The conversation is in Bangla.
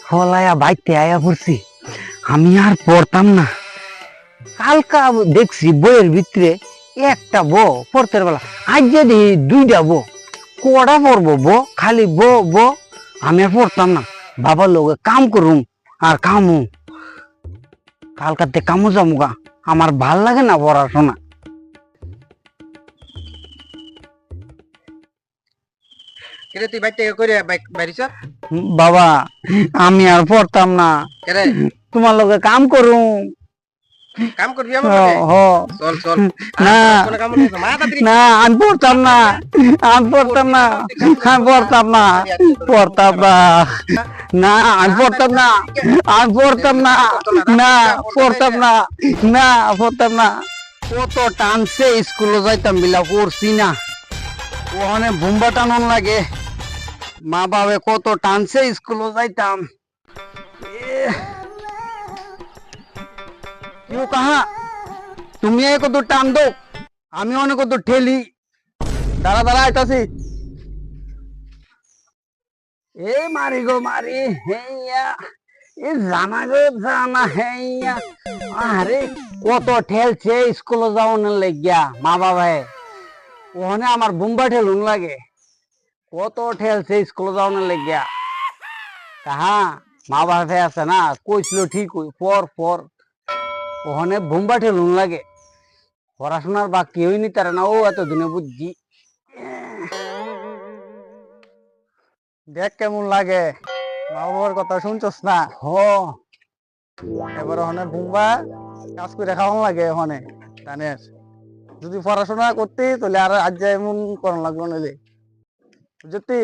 ফলায়া বাইতে আয়া পড়ছি। আমি আর পড়তাম না। কালকা দেখছি বইয়ের ভিতরে একটা পড়তে বেলা, আজ যদি দুইটা কটা পড়বো খালি আমি আর পড়তাম না। বাবার লোকে কাম করুম আর কামু, কালকাতে কামু জামুগা। আমার ভাল লাগে না পড়াশোনা। তুই বাইক থেকে করে বাইরিস বাবা আমি আর পড়তাম না, কেরে তোমার লোকে কাম করুম। কাম করবি আমার লগে? চল চল। না কোনো কাম নেই তো, মা তাড়াতাড়ি না আমি পড়তাম না, আমি পড়তাম না, আমি পড়তাম না, পড়তাম না, না আমি পড়তাম না, আমি পড়তাম না, না পড়তাম না, না পড়তাম না। কত টানছে স্কুলে যাইতাম বিলা পড়ছি না। ওখানে বুম্বা টানন লাগে, মা বাবা কত টানছে স্কুলে যাইতাম। কেউ কাহা তুমি কত টান দো, আমি অনেক কত ঠেলি। দাঁড়া দাঁড়া আইতাছি। এ মারি গো মারি, হেইয়া এ জানা গো জানা, হেইয়া আরে কত ঠেলছে স্কুলে যাওয়ার লাগিয়া মা বাবায়। ওখানে আমার বুম্বা ঠেলুন লাগে, কত ঠেলছে স্কুলে যাওয়ার লাগিয়া। কাহা মা বাবা আছে না, কইছিল ঠিক পর পর, ওখানে বুম্বা ঠেলুন লাগে। পড়াশোনার বা কেউই নি তারা না, ও এতদিনে বুঝছি। দেখ কেমন লাগে, মা বাবার কথা শুনছস না? এবার ওখানে বুম্বা কাজ করে খাওয়ান লাগে। ওখানে জানিস যদি পড়াশোনা করতে তাহলে আর আজ এমন করান লাগলো নইলে, বুঝতি?